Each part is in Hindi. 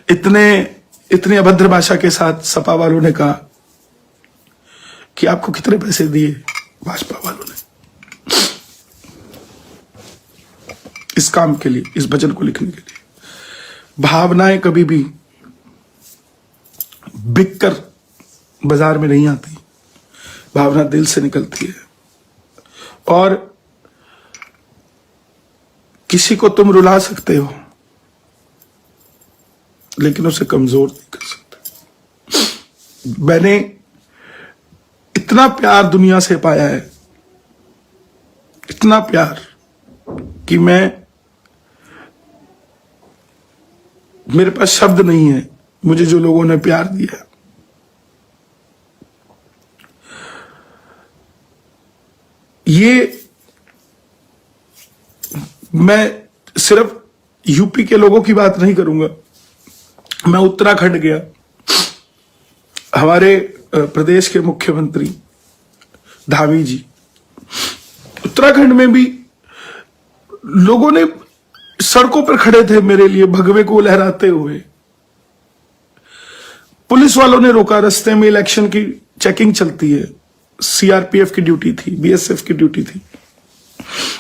इतनी अभद्र भाषा के साथ सपा वालों ने कहा कि आपको कितने पैसे दिए भाजपा वालों ने इस काम के लिए, इस भजन को लिखने के लिए। भावनाएं कभी भी बिककर बाजार में नहीं आती, भावना दिल से निकलती है। और किसी को तुम रुला सकते हो लेकिन उसे कमजोर नहीं कर सकते। मैंने इतना प्यार दुनिया से पाया है, इतना प्यार कि मेरे पास शब्द नहीं है मुझे जो लोगों ने प्यार दिया। ये मैं सिर्फ यूपी के लोगों की बात नहीं करूंगा, मैं उत्तराखंड गया। हमारे प्रदेश के मुख्यमंत्री धामी जी, उत्तराखंड में भी लोगों ने सड़कों पर खड़े थे मेरे लिए भगवे को लहराते हुए। पुलिस वालों ने रोका, रास्ते में इलेक्शन की चेकिंग चलती है, सीआरपीएफ की ड्यूटी थी, बीएसएफ की ड्यूटी थी।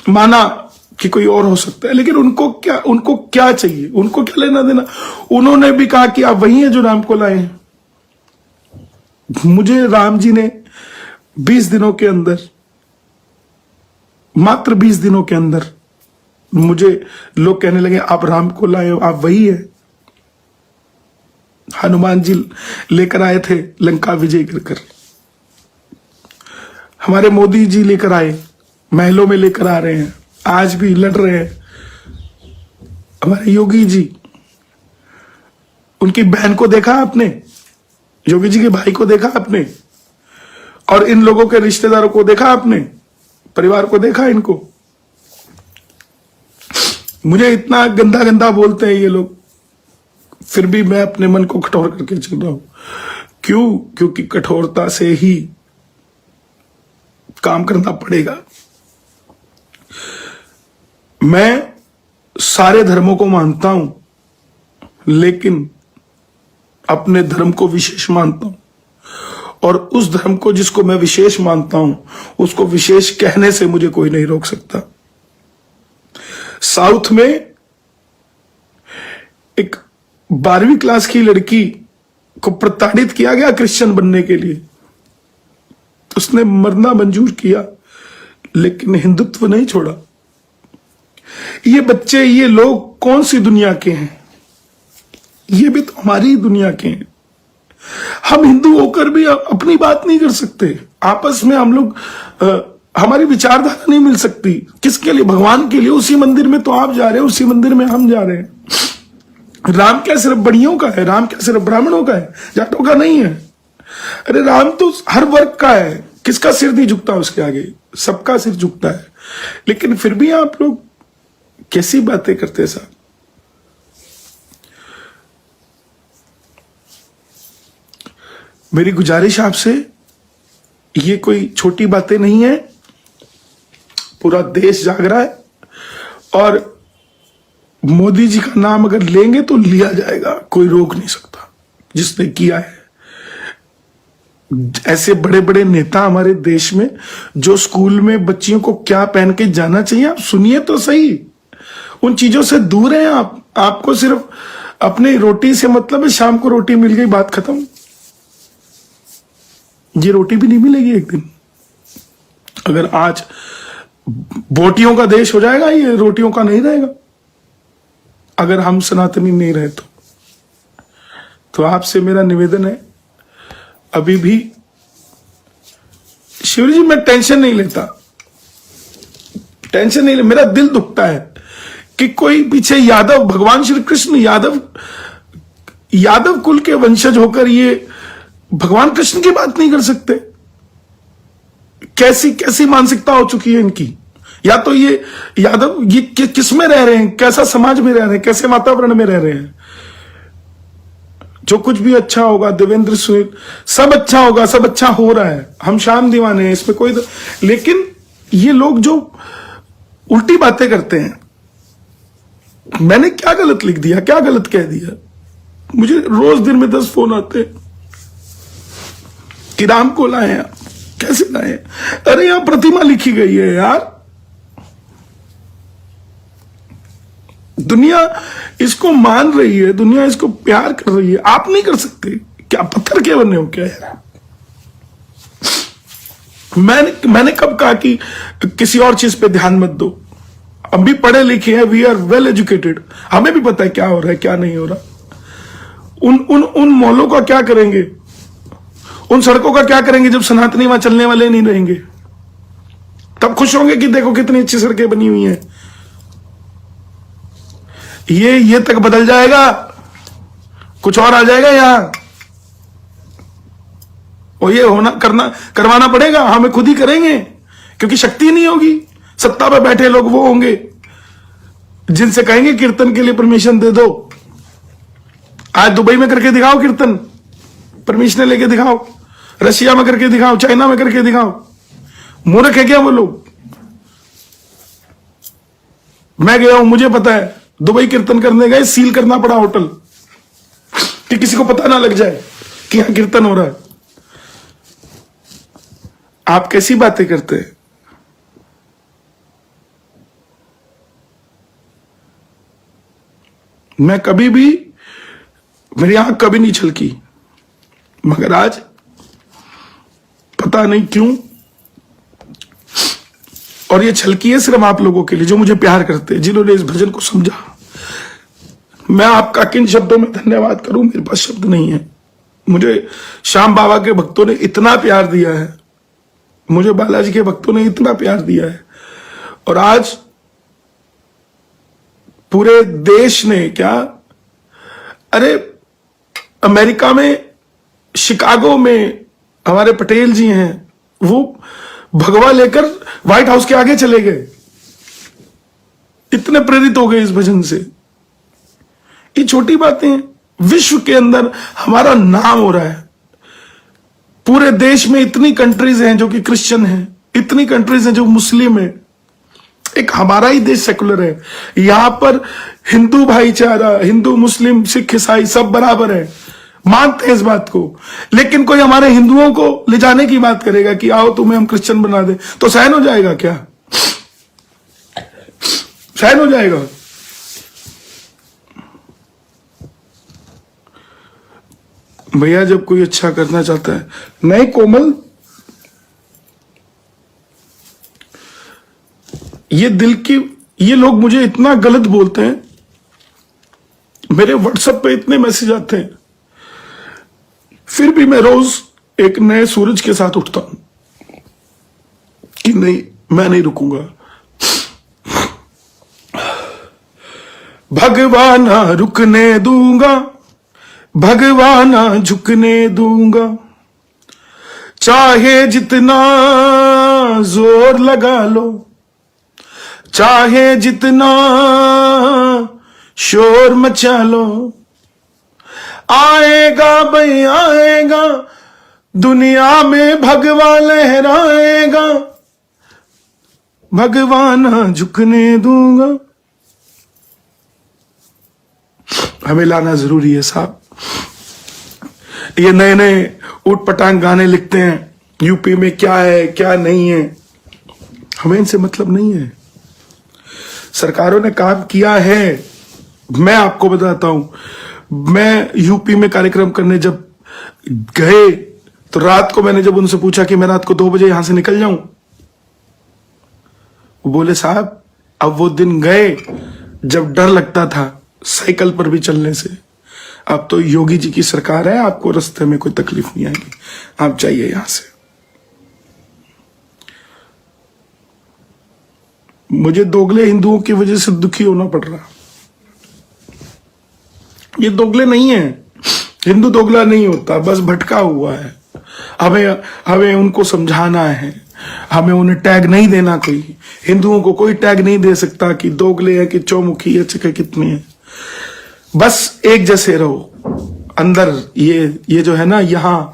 माना कि कोई और हो सकता है, लेकिन उनको क्या चाहिए, उनको क्या लेना देना। उन्होंने भी कहा कि आप वही हैं जो राम को लाए हैं। मुझे राम जी ने 20 दिनों के अंदर, मात्र 20 दिनों के अंदर मुझे लोग कहने लगे आप राम को लाए हो, आप वही है। हनुमान जी लेकर आए थे लंका विजय कर, हमारे मोदी जी लेकर आए, महलों में लेकर आ रहे हैं, आज भी लड़ रहे हैं। हमारे योगी जी, उनकी बहन को देखा आपने, योगी जी के भाई को देखा आपने, और इन लोगों के रिश्तेदारों को देखा आपने, परिवार को देखा इनको। मुझे इतना गंदा गंदा बोलते हैं ये लोग, फिर भी मैं अपने मन को कठोर करके चल रहा हूं। क्यों? क्योंकि कठोरता से ही काम करना पड़ेगा। मैं सारे धर्मों को मानता हूं, लेकिन अपने धर्म को विशेष मानता हूं, और उस धर्म को जिसको मैं विशेष मानता हूं उसको विशेष कहने से मुझे कोई नहीं रोक सकता। साउथ में एक 12वीं क्लास की लड़की को प्रताड़ित किया गया क्रिश्चियन बनने के लिए, उसने मरना मंजूर किया लेकिन हिंदुत्व नहीं छोड़ा। ये बच्चे, ये लोग कौन सी दुनिया के हैं? ये भी तो हमारी दुनिया के हैं। हम हिंदू होकर भी अपनी बात नहीं कर सकते, आपस में हम लोग हमारी विचारधारा नहीं मिल सकती। किसके लिए? भगवान के लिए। उसी मंदिर में तो आप जा रहे हैं, उसी मंदिर में हम जा रहे हैं। राम क्या सिर्फ बढ़ियों का है? राम क्या सिर्फ ब्राह्मणों का है? जाटों का नहीं है। अरे राम तो हर वर्ग का है, किसका सिर नहीं झुकता उसके आगे? सबका सिर झुकता है। लेकिन फिर भी आप लोग कैसी बातें करते हैं साहब। मेरी गुजारिश आपसे, ये कोई छोटी बातें नहीं है, पूरा देश जाग रहा है, और मोदी जी का नाम अगर लेंगे तो लिया जाएगा, कोई रोक नहीं सकता। जिसने किया है, ऐसे बड़े बड़े नेता हमारे देश में, जो स्कूल में बच्चियों को क्या पहन के जाना चाहिए, आप सुनिए तो सही। उन चीजों से दूर हैं आप। आपको सिर्फ अपनी रोटी से मतलब है, शाम को रोटी मिल गई, बात खत्म। ये रोटी भी नहीं मिलेगी एक दिन। अगर आज बोटियों का देश हो जाएगा, ये रोटियों का नहीं रहेगा। अगर हम सनातनी नहीं रहे तो आपसे मेरा निवेदन है, अभी भी शिवरी जी, मैं टेंशन नहीं लेता, टेंशन नहीं ले, मेरा दिल दुखता है कि कोई पीछे यादव, भगवान श्री कृष्ण यादव कुल के वंशज होकर ये भगवान कृष्ण की बात नहीं कर सकते। कैसी कैसी मानसिकता हो चुकी है इनकी। या तो ये यादव ये किस में रह रहे हैं, कैसा समाज में रह रहे हैं, कैसे वातावरण में रह रहे हैं। जो कुछ भी अच्छा होगा, देवेंद्र सुनील, सब अच्छा होगा, सब अच्छा हो रहा है, हम शाम दीवाने हैं, इसमें कोई लेकिन ये लोग जो उल्टी बातें करते हैं, मैंने क्या गलत लिख दिया, क्या गलत कह दिया? मुझे रोज दिन में 10 फोन आते हैं कि राम को लाए आप, कैसे लाए? अरे यहां प्रतिमा लिखी गई है यार, दुनिया इसको मान रही है, दुनिया इसको प्यार कर रही है, आप नहीं कर सकते क्या? पत्थर के बने हो क्या यार? मैंने कब कहा कि किसी और चीज पे ध्यान मत दो? हम भी पढ़े लिखे हैं, वी आर वेल एजुकेटेड, हमें भी पता है क्या हो रहा है क्या नहीं हो रहा। उन मॉलों का क्या करेंगे, उन सड़कों का क्या करेंगे जब सनातनी वहां चलने वाले नहीं रहेंगे? तब खुश होंगे कि देखो कितनी अच्छी सड़कें बनी हुई हैं। ये तक बदल जाएगा, कुछ और आ जाएगा यहां, और ये करवाना पड़ेगा, हमें खुद ही करेंगे, क्योंकि शक्ति नहीं होगी। सत्ता पे बैठे लोग वो होंगे जिनसे कहेंगे कीर्तन के लिए परमिशन दे दो। आज दुबई में करके दिखाओ कीर्तन, परमिशन लेके दिखाओ, रशिया में करके दिखाओ, चाइना में करके दिखाओ। मूर्ख है क्या वो लोग? मैं गया हूं, मुझे पता है, दुबई कीर्तन करने गए, सील करना पड़ा होटल कि किसी को पता ना लग जाए कि यहां कीर्तन हो रहा है। आप कैसी बातें करते हैं? मैं कभी भी, मेरी आंख कभी नहीं छलकी, मगर आज पता नहीं क्यों, और ये छलकी है सिर्फ आप लोगों के लिए जो मुझे प्यार करते हैं, जिन्होंने इस भजन को समझा। मैं आपका किन शब्दों में धन्यवाद करूं, मेरे पास शब्द नहीं है। मुझे श्याम बाबा के भक्तों ने इतना प्यार दिया है, मुझे बालाजी के भक्तों ने इतना प्यार दिया है, और आज पूरे देश ने क्या, अरे अमेरिका में शिकागो में हमारे पटेल जी हैं, वो भगवा लेकर व्हाइट हाउस के आगे चले गए, इतने प्रेरित हो गए इस भजन से। ये छोटी बातें हैं, विश्व के अंदर हमारा नाम हो रहा है। पूरे देश में इतनी कंट्रीज हैं जो कि क्रिश्चियन हैं, इतनी कंट्रीज हैं जो मुस्लिम है, एक हमारा ही देश सेकुलर है। यहां पर हिंदू भाईचारा, हिंदू मुस्लिम सिख ईसाई सब बराबर है, मानते हैं इस बात को। लेकिन कोई हमारे हिंदुओं को ले जाने की बात करेगा कि आओ तुम्हें हम क्रिश्चियन बना दे, तो सहन हो जाएगा क्या? सहन हो जाएगा? भैया जब कोई अच्छा करना चाहता है, नहीं कोमल, ये दिल की, ये लोग मुझे इतना गलत बोलते हैं, मेरे व्हाट्सएप पे इतने मैसेज आते हैं, फिर भी मैं रोज एक नए सूरज के साथ उठता हूं कि नहीं, मैं नहीं रुकूंगा। भगवान रुकने दूंगा, भगवान झुकने दूंगा, चाहे जितना जोर लगा लो, चाहे जितना शोर मचा लो, आएगा भाई आएगा, दुनिया में भगवान लहराएगा, भगवान झुकने दूंगा। हमें लाना जरूरी है साहब। ये नए नए उठ पटांग गाने लिखते हैं, यूपी में क्या है क्या नहीं है, हमें इनसे मतलब नहीं है। सरकारों ने काम किया है। मैं आपको बताता हूं, मैं यूपी में कार्यक्रम करने जब गए तो रात को मैंने जब उनसे पूछा कि मैं रात को 2 बजे यहां से निकल जाऊं, वो बोले साहब अब वो दिन गए जब डर लगता था साइकिल पर भी चलने से। अब तो योगी जी की सरकार है, आपको रास्ते में कोई तकलीफ नहीं आएगी, आप जाइए यहां से। मुझे दोगले हिंदुओं की वजह से दुखी होना पड़ रहा। ये दोगले नहीं है, हिंदू दोगला नहीं होता, बस भटका हुआ है। हमें उनको समझाना है, हमें उन्हें टैग नहीं देना। कोई हिंदुओं को कोई टैग नहीं दे सकता कि दोगले है कि चौमुखी है कि कितने हैं। बस एक जैसे रहो अंदर। ये जो है ना, यहां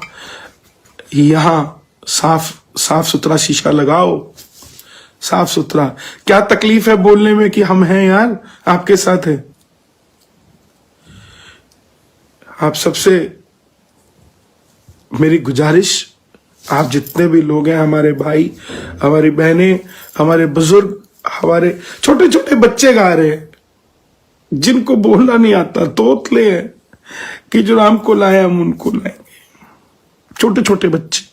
साफ सुथरा शीशा लगाओ, साफ सुथरा। क्या तकलीफ है बोलने में कि हम हैं यार, आपके साथ है। आप सबसे मेरी गुजारिश, आप जितने भी लोग हैं, हमारे भाई, हमारी बहनें, हमारे बुजुर्ग, हमारे छोटे छोटे बच्चे गा रहे हैं, जिनको बोलना नहीं आता, तोतले हैं कि जो राम को लाए हम उनको लाएंगे। छोटे छोटे बच्चे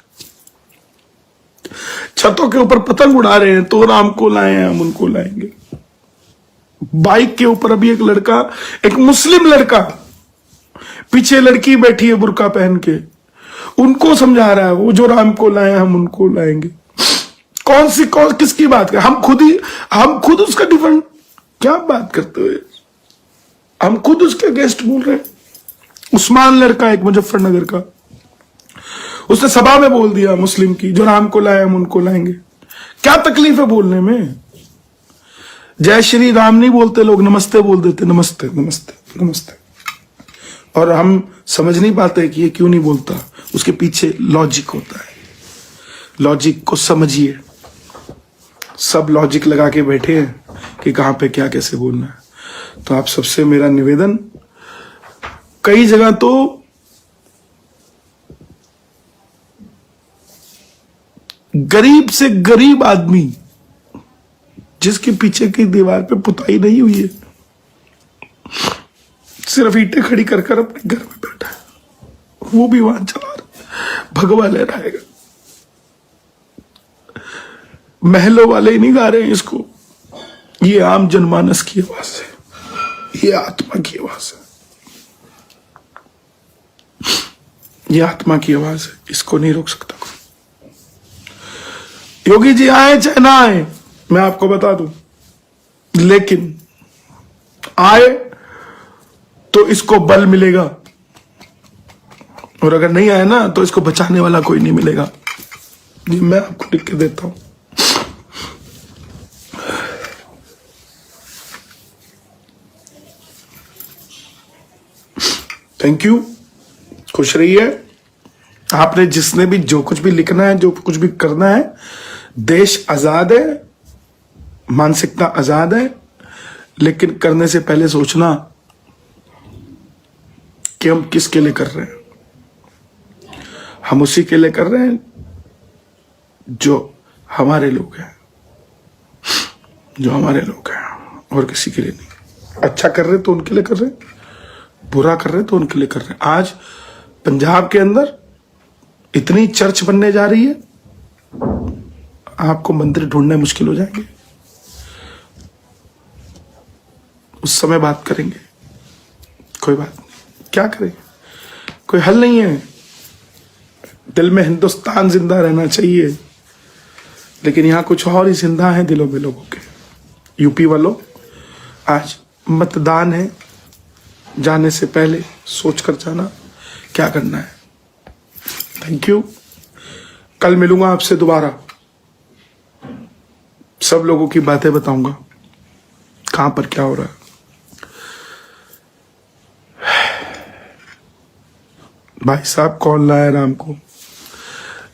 छतों के ऊपर पतंग उड़ा रहे हैं, तो राम को लाए हैं हम उनको लाएंगे। बाइक के ऊपर अभी एक लड़का, एक मुस्लिम लड़का, पीछे लड़की बैठी है बुर्का पहन के, उनको समझा रहा है वो जो राम को लाए हम उनको लाएंगे। कौन किसकी बात कर, हम खुद उसका डिफेंड, क्या बात करते हुए हम खुद उसके अगेंस्ट बोल रहे हैं। उस्मान लड़का एक मुजफ्फरनगर का, उसने सभा में बोल दिया मुस्लिम की, जो राम को लाए हम उनको लाएंगे। क्या तकलीफ है बोलने में? जय श्री राम नहीं बोलते लोग, नमस्ते बोल देते, नमस्ते नमस्ते नमस्ते। और हम समझ नहीं पाते कि ये क्यों नहीं बोलता, उसके पीछे लॉजिक होता है। लॉजिक को समझिए, सब लॉजिक लगा के बैठे हैं कि कहां पे क्या कैसे बोलना है। तो आप सबसे मेरा निवेदन, कई जगह तो गरीब से गरीब आदमी जिसके पीछे की दीवार पे पुताई नहीं हुई है, सिर्फ ईंटें खड़ी कर कर अपने घर में बैठा है, वो भी वहां चला रहा, भगवा लहराएगा। महलों वाले ही नहीं गा रहे हैं इसको, ये आम जनमानस की आवाज है, ये आत्मा की आवाज है, ये आत्मा की आवाज है, इसको नहीं रोक सकता कोई। योगी जी आए चाहे ना आए, मैं आपको बता दूं, लेकिन आए तो इसको बल मिलेगा, और अगर नहीं आए ना तो इसको बचाने वाला कोई नहीं मिलेगा। ये मैं आपको लिख के देता हूं। थैंक यू, खुश रहिए। आपने जिसने भी जो कुछ भी लिखना है, जो कुछ भी करना है, देश आजाद है, मानसिकता आजाद है, लेकिन करने से पहले सोचना कि हम किसके लिए कर रहे हैं। हम उसी के लिए कर रहे हैं जो हमारे लोग हैं, जो हमारे लोग हैं, और किसी के लिए नहीं। अच्छा कर रहे तो उनके लिए कर रहे हैं, बुरा कर रहे तो उनके लिए कर रहे हैं। आज पंजाब के अंदर इतनी चर्च बनने जा रही है, आपको मंदिर ढूंढने मुश्किल हो जाएंगे। उस समय बात करेंगे, कोई बात नहीं, क्या करें, कोई हल नहीं है। दिल में हिंदुस्तान जिंदा रहना चाहिए, लेकिन यहां कुछ और ही जिंदा है दिलों में लोगों के। यूपी वालों, आज मतदान है, जाने से पहले सोच कर जाना क्या करना है। थैंक यू, कल मिलूंगा आपसे दोबारा, सब लोगों की बातें बताऊंगा, कहां पर क्या हो रहा है। भाई साहब कौन लाया राम को?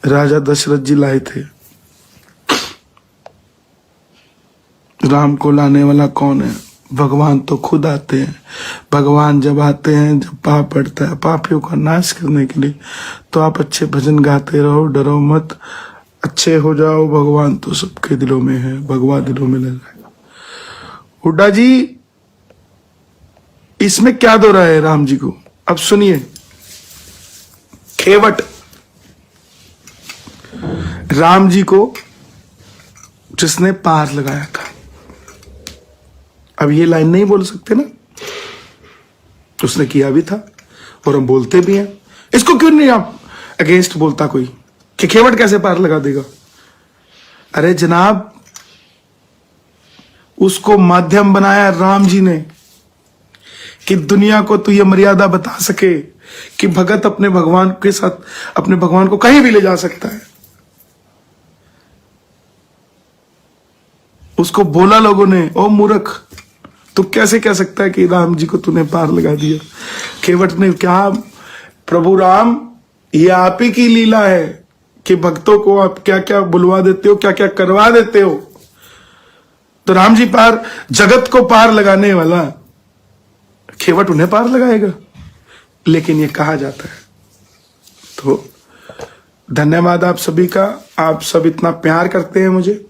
राजा दशरथ जी लाए थे। राम को लाने वाला कौन है? भगवान तो खुद आते हैं। भगवान जब आते हैं, जब पाप पड़ता है पापियों का नाश करने के लिए, तो आप अच्छे भजन गाते रहो, डरो मत, अच्छे हो जाओ, भगवान तो सबके दिलों में है, भगवा दिलों में लग रहा है। हुड्डा जी, इसमें क्या दो रहा है राम जी को? अब सुनिए, खेवट राम जी को जिसने पार लगाया था, अब ये लाइन नहीं बोल सकते ना, उसने किया भी था और हम बोलते भी हैं। इसको क्यों नहीं आप अगेंस्ट बोलता कोई कि खेवट कैसे पार लगा देगा? अरे जनाब, उसको माध्यम बनाया राम जी ने कि दुनिया को तो ये मर्यादा बता सके कि भगत अपने भगवान के साथ, अपने भगवान को कहीं भी ले जा सकता है। उसको बोला लोगों ने, ओ मूर्ख, तू कैसे कह सकता है कि राम जी को तूने पार लगा दिया? खेवट ने क्या, प्रभु राम, ये आप ही की लीला है कि भक्तों को आप क्या क्या बुलवा देते हो, क्या क्या करवा देते हो। तो राम जी पार, जगत को पार लगाने वाला खेवट उन्हें पार लगाएगा? लेकिन ये कहा जाता है। तो धन्यवाद आप सभी का। आप सब इतना प्यार करते हैं, मुझे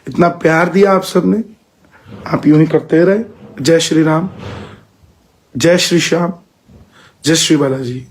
इतना प्यार दिया आप सब ने। आप यूं ही करते रहे। जय श्री राम, जय श्री श्याम, जय श्री बालाजी।